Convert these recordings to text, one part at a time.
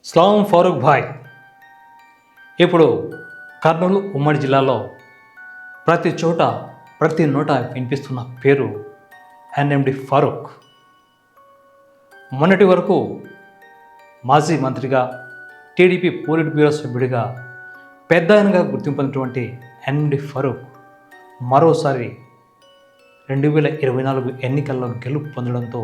Slam Farooq భాయ్ ఇప్పుడు కర్నూలు ఉమ్మడి జిల్లాలో ప్రతి చోట ప్రతి నోట వినిపిస్తున్న పేరు ఎన్ఎండి ఫారూక్. మొన్నటి వరకు మాజీ మంత్రిగా, టీడీపీ పోలిట్ బ్యూరో సభ్యుడిగా పెద్ద ఆయనగా గుర్తింపున్నటువంటి ఎన్ఎండి ఫారూక్ మరోసారి 2024 ఎన్నికల్లో గెలుపు పొందడంతో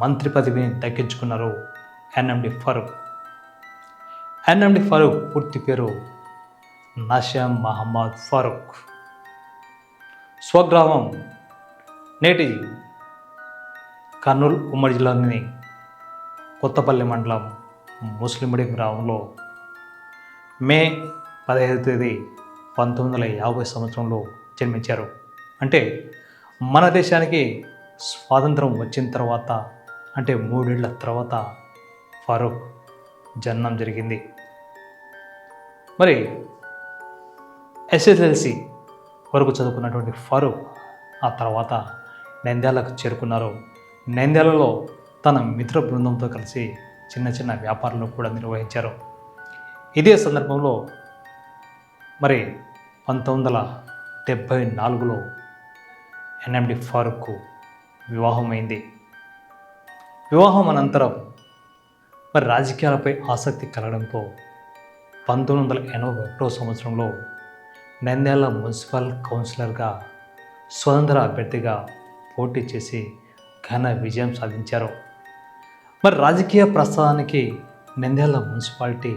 మంత్రి పదవిని దక్కించుకున్నారు ఎన్ఎండి ఫారూక్. ఎన్ఎండి ఫారూక్ పూర్తి పేరు నాసిం మహమ్మద్ ఫారూక్. స్వగ్రామం నేటి కర్నూలు ఉమ్మడి జిల్లాలోని కొత్తపల్లి మండలం ముస్లిండి గ్రామంలో మే 15వ తేదీ 1950 సంవత్సరంలో జన్మించారు. అంటే మన దేశానికి స్వాతంత్రం వచ్చిన తర్వాత అంటే 3 ఏళ్ల తర్వాత ఫారూక్ జననం జరిగింది. మరి ఎస్ఎస్ఎల్సి వరకు చదువుకున్నటువంటి ఫారూక్ ఆ తర్వాత నంద్యాలకు చేరుకున్నారు. నంద్యాలలో తన మిత్ర బృందంతో కలిసి చిన్న చిన్న వ్యాపారాలు కూడా నిర్వహించారు. ఇదే సందర్భంలో మరి 1974లో ఎన్ఎండి ఫారూక్కు వివాహమైంది. వివాహం అనంతరం మరి రాజకీయాలపై ఆసక్తి కలగడంతో 1981 సంవత్సరంలో నంద్యాల మున్సిపల్ కౌన్సిలర్గా స్వతంత్ర అభ్యర్థిగా పోటీ చేసి ఘన విజయం సాధించారు. మరి రాజకీయ ప్రస్థానానికి నంద్యాల మున్సిపాలిటీ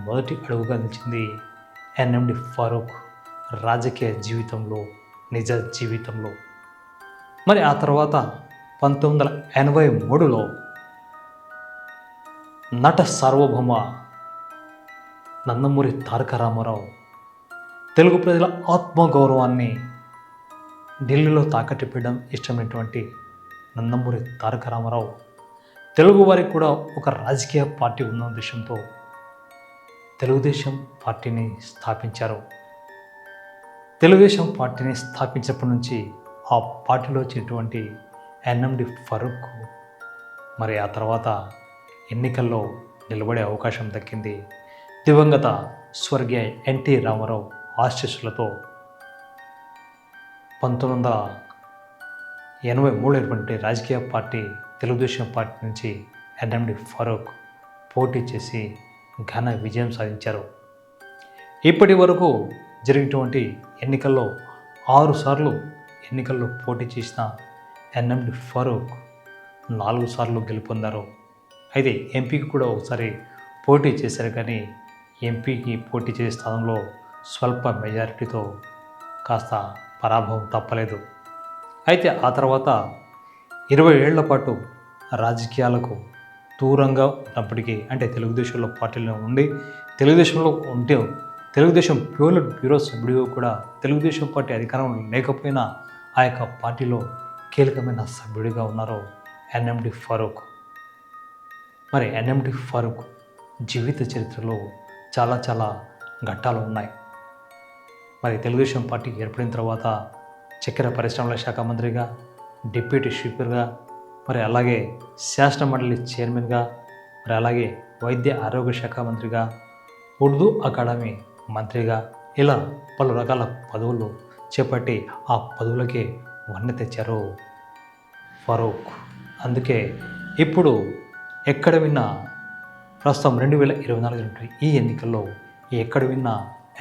మొదటి అడుగుగా నిలిచింది ఎన్ఎండి ఫారూక్ రాజకీయ జీవితంలో, నిజ జీవితంలో. మరి ఆ తర్వాత 1983లో నట సార్వభౌమ నందమూరి తారక రామారావు తెలుగు ప్రజల ఆత్మగౌరవాన్ని ఢిల్లీలో తాకట్టు పెట్టడం ఇష్టమైనటువంటి నందమూరి తారక రామారావు తెలుగు వారికి కూడా ఒక రాజకీయ పార్టీ ఉన్న ఉద్దేశంతో తెలుగుదేశం పార్టీని స్థాపించారు. తెలుగుదేశం పార్టీని స్థాపించినప్పటి నుంచి ఆ పార్టీలో వచ్చినటువంటి ఎన్ఎండి ఫారూక్ మరి ఆ తర్వాత ఎన్నికల్లో నిలబడే అవకాశం దక్కింది. దివంగత స్వర్గీయ ఎన్టీ రామారావు ఆశీస్సులతో 1983 ఏర్పడిన రాజకీయ పార్టీ తెలుగుదేశం పార్టీ నుంచి ఎన్ఎండి ఫారూక్ పోటీ చేసి ఘన విజయం సాధించారు. ఇప్పటి వరకు జరిగినటువంటి ఎన్నికల్లో 6 సార్లు ఎన్నికల్లో పోటీ చేసిన ఎన్ఎండి ఫారూక్ 4 సార్లు గెలుపొందారు. అయితే ఎంపీకి కూడా ఒకసారి పోటీ చేశారు, కానీ ఎంపీకి పోటీ చేసే స్థానంలో స్వల్ప మెజారిటీతో కాస్త పరాభవం తప్పలేదు. అయితే ఆ తర్వాత 20 ఏళ్ల పాటు రాజకీయాలకు దూరంగా ఉన్నప్పటికీ, అంటే తెలుగుదేశంలో పార్టీలో ఉండి తెలుగుదేశం పోలిట్ బ్యూరో సభ్యుడిగా కూడా తెలుగుదేశం పార్టీ అధికారంలో లేకపోయినా ఆ యొక్క పార్టీలో కీలకమైన సభ్యుడిగా ఉన్నారు ఎన్ఎండి ఫారూక్. మరి ఎన్ఎండి ఫారూక్ జీవిత చరిత్రలో చాలా ఘట్టాలు ఉన్నాయి. మరి తెలుగుదేశం పార్టీ ఏర్పడిన తర్వాత చక్కెర పరిశ్రమల శాఖ మంత్రిగా, డిప్యూటీ స్పీకర్గా, మరి అలాగే శాసన మండలి చైర్మన్గా, మరి అలాగే వైద్య ఆరోగ్య శాఖ మంత్రిగా, ఉర్దూ అకాడమీ మంత్రిగా, ఇలా పలు రకాల పదవులు చేపట్టి ఆ పదవులకే వన్నె తెచ్చారు ఫారూక్. అందుకే ఇప్పుడు ఎక్కడ విన్నా ప్రస్తుతం 2024 ఈ ఎన్నికల్లో ఎక్కడ విన్నా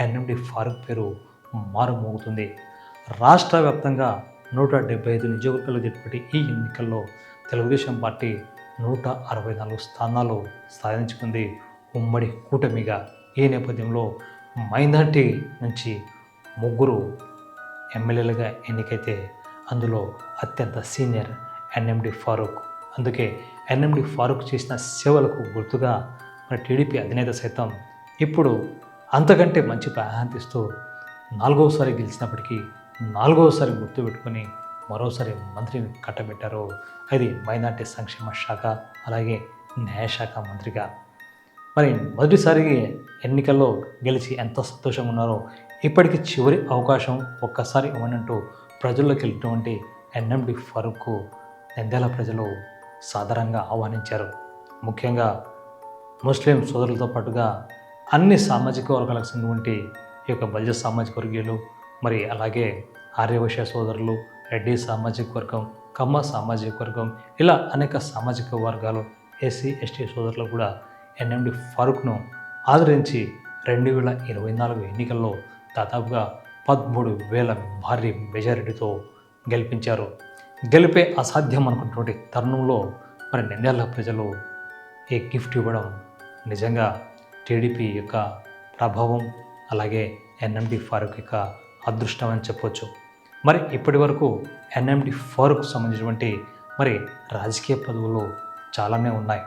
ఎన్ఎండి ఫారూక్ పేరు మారుమోగుతుంది. రాష్ట్ర వ్యాప్తంగా 175 నియోజకవర్గాలు జరిపేటి ఈ ఎన్నికల్లో తెలుగుదేశం పార్టీ 164 స్థానాలు సాధించుకుంది ఉమ్మడి కూటమిగా. ఈ నేపథ్యంలో మైనార్టీ నుంచి 3 ఎమ్మెల్యేలుగా ఎన్నికైతే అందులో అత్యంత సీనియర్ ఎన్ఎండి ఫారూక్. అందుకే ఎన్ఎండి ఫారూక్ చేసిన సేవలకు గుర్తుగా మన టీడీపీ అధినేత సైతం ఇప్పుడు అంతకంటే మంచి ప్రాధాన్యతనిస్తూ 4వసారి గెలిచినప్పటికీ 4వసారి గుర్తు పెట్టుకొని మరోసారి మంత్రిని కట్టబెట్టారు. అది మైనార్టీ సంక్షేమ శాఖ అలాగే న్యాయశాఖ మంత్రిగా. మరి మొదటిసారి ఎన్నికల్లో గెలిచి ఎంత సంతోషంగా ఉన్నారో, ఇప్పటికీ చివరి అవకాశం ఒక్కసారి ఇవ్వనంటూ ప్రజల్లోకి వెళ్ళినటువంటి ఎన్ఎండి ఫారూక్కు నంద్యాల ప్రజలు సాదరంగా ఆహ్వానించారు. ముఖ్యంగా ముస్లిం సోదరులతో పాటుగా అన్ని సామాజిక వర్గాలకు చెందినటువంటి ఈ యొక్క బలిజ సామాజిక వర్గీయులు, మరి అలాగే ఆర్యవైశ్య సోదరులు, రెడ్డి సామాజిక వర్గం, కమ్మ సామాజిక వర్గం, ఇలా అనేక సామాజిక వర్గాలు, ఎస్సీ ఎస్టీ సోదరులు కూడా ఎన్ఎండి ఫారూక్ను ఆదరించి 2024 ఎన్నికల్లో దాదాపుగా 13,000 భారీ మెజారిటీతో గెలిపించారు. గెలిపే అసాధ్యం అనుకున్నటువంటి తరుణంలో మరి నంద్యాల ప్రజలు ఈ గిఫ్ట్ ఇవ్వడం నిజంగా టీడీపీ యొక్క ప్రభావం, అలాగే ఎన్ఎండి ఫారూక్ యొక్క అదృష్టం అని చెప్పవచ్చు. మరి ఇప్పటి వరకు ఎన్ఎండి ఫారూక్ సంబంధించినటువంటి మరి రాజకీయ పదవులు చాలానే ఉన్నాయి.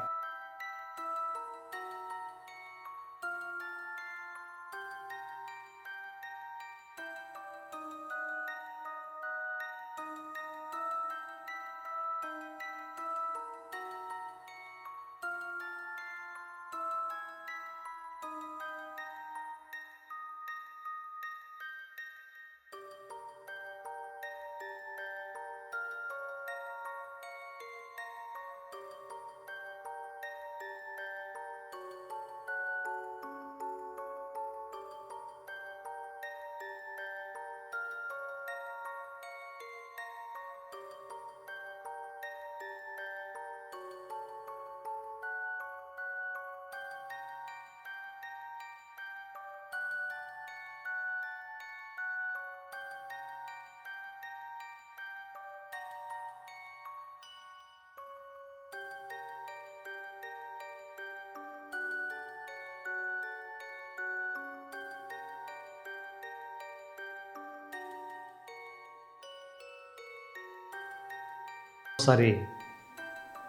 ఒకసారి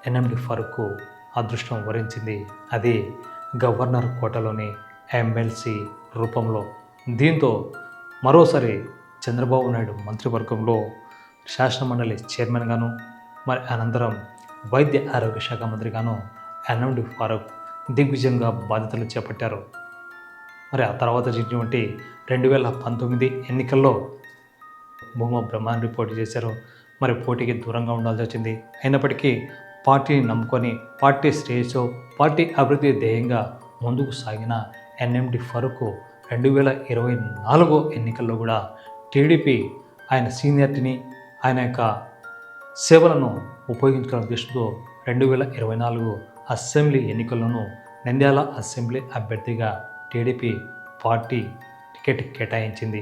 ఎన్ఎండి ఫారూక్ అదృష్టం వరించింది. అది గవర్నర్ కోటలోని ఎమ్మెల్సీ రూపంలో. దీంతో మరోసారి చంద్రబాబు నాయుడు మంత్రివర్గంలో శాసనమండలి చైర్మన్గాను, మరి అనంతరం వైద్య ఆరోగ్య శాఖ మంత్రిగాను ఎన్ఎండి ఫారూక్ దిగ్విజయంగా బాధ్యతలు చేపట్టారు. మరి ఆ తర్వాత జరిగినటువంటి 2019 ఎన్నికల్లో భూమా బ్రహ్మారెడ్డి పోటీ చేశారు. మరి పోటీకి దూరంగా ఉండాల్సి వచ్చింది. అయినప్పటికీ పార్టీని నమ్ముకొని పార్టీ శ్రేయస్సు, పార్టీ అభివృద్ధి ధ్యేయంగా ముందుకు సాగిన ఎన్ఎండి ఫారూక్ 2024 ఎన్నికల్లో కూడా టీడీపీ ఆయన సీనియారిటీని, ఆయన యొక్క సేవలను ఉపయోగించుకునే ఉద్దేశంతో 2024 అసెంబ్లీ ఎన్నికల్లోనూ నంద్యాల అసెంబ్లీ అభ్యర్థిగా టీడీపీ పార్టీ టికెట్ కేటాయించింది.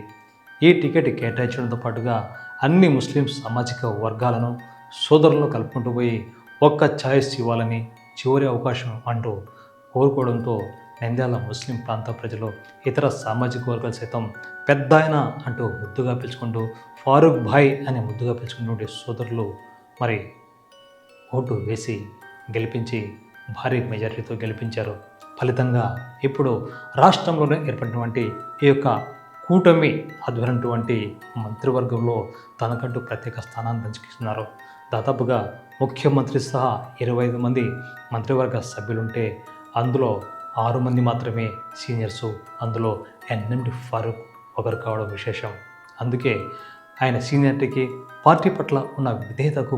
ఈ టికెట్ కేటాయించడంతో పాటుగా అన్ని ముస్లిం సామాజిక వర్గాలను సోదరులను కలుపుకుంటూ పోయి ఒక్క ఛాయిస్ ఇవ్వాలని చివరి అవకాశం అంటూ కోరుకోవడంతో నంద్యాల ముస్లిం ప్రాంత ప్రజలు, ఇతర సామాజిక వర్గాలు సైతం పెద్ద ఆయన అంటూ ముద్దుగా పిలుచుకుంటూ ఫారూక్ భాయ్ అని ముద్దుగా పిలుచుకున్నటువంటి సోదరులు మరి ఓటు వేసి గెలిపించి భారీ మెజారిటీతో గెలిపించారు. ఫలితంగా ఇప్పుడు రాష్ట్రంలోనే ఏర్పడినటువంటి ఈ యొక్క కూటమి ఆధ్వర్యంటువంటి మంత్రివర్గంలో తనకంటూ ప్రత్యేక స్థానాన్ని దక్కిస్తున్నారు. దాదాపుగా ముఖ్యమంత్రి సహా 25 మంది మంత్రివర్గ సభ్యులుంటే అందులో 6 మంది మాత్రమే సీనియర్సు. అందులో ఎన్ఎండి ఫారూక్ ఒకరు కావడం విశేషం. అందుకే ఆయన సీనియారిటీకి, పార్టీ పట్ల ఉన్న విధేయతకు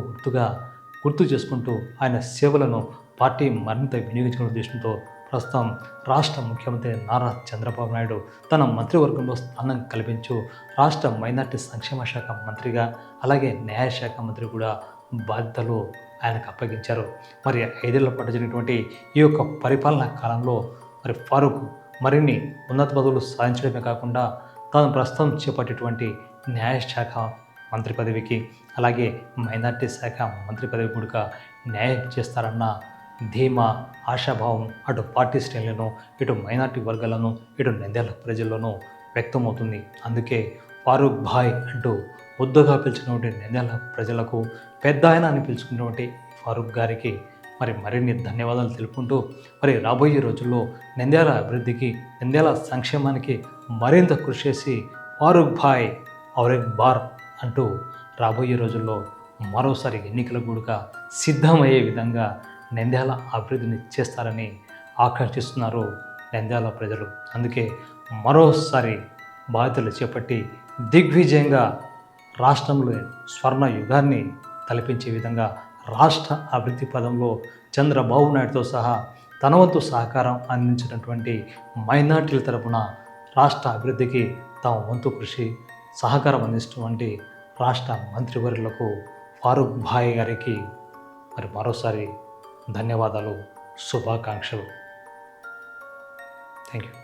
గుర్తు చేసుకుంటూ ఆయన సేవలను పార్టీ మరింత వినియోగించుకునే ఉద్దేశంతో ప్రస్తుతం రాష్ట్ర ముఖ్యమంత్రి నారా చంద్రబాబు నాయుడు తన మంత్రివర్గంలో స్థానం కల్పించు రాష్ట్ర మైనార్టీ సంక్షేమ శాఖ మంత్రిగా, అలాగే న్యాయశాఖ మంత్రి కూడా బాధ్యతలు ఆయనకు అప్పగించారు. మరి 5 ఏళ్ల పాటు జరిగినటువంటి ఈ యొక్క పరిపాలనా కాలంలో మరి ఫారూక్ మరిన్ని ఉన్నత పదవులు సాధించడమే కాకుండా తాను ప్రస్తుతం చేపట్టేటువంటి న్యాయశాఖ మంత్రి పదవికి, అలాగే మైనార్టీ శాఖ మంత్రి పదవి కూడా న్యాయం చేస్తారన్న ధీమా, ఆశాభావం అటు పార్టీ శ్రేణులను, ఇటు మైనార్టీ వర్గాలను, ఇటు నంద్యాల ప్రజల్లోనూ వ్యక్తమవుతుంది. అందుకే ఫారూక్ భాయ్ అంటూ ముద్దుగా పిలిచినటువంటి నంద్యాల ప్రజలకు, పెద్ద ఆయన అని పిలుచుకున్నటువంటి ఫారూక్ గారికి మరిన్ని ధన్యవాదాలు తెలుపుకుంటూ మరి రాబోయే రోజుల్లో నంద్యాల అభివృద్ధికి, నంద్యాల సంక్షేమానికి మరింత కృషి చేసి ఫారూక్ భాయ్ ఔర్ ఎక్ బార్ అంటూ రాబోయే రోజుల్లో మరోసారి ఎన్నికల గుడుక సిద్ధమయ్యే విధంగా నంద్యాల అభివృద్ధిని చేస్తారని ఆకాంక్షిస్తున్నారు నంద్యాల ప్రజలు. అందుకే మరోసారి బాధ్యతలు చేపట్టి దిగ్విజయంగా రాష్ట్రంలో స్వర్ణ యుగాన్ని తలపించే విధంగా రాష్ట్ర అభివృద్ధి పదంలో చంద్రబాబు నాయుడుతో సహా తన వంతు సహకారం అందించినటువంటి మైనార్టీల తరపున రాష్ట్ర అభివృద్ధికి తమ వంతు కృషి సహకారం అందిస్తున్నటువంటి రాష్ట్ర మంత్రివర్యులకు ఫారూక్ భాయ్ గారికి మరి మరోసారి ధన్యవాదాలు, శుభాకాంక్షలు. Thank you.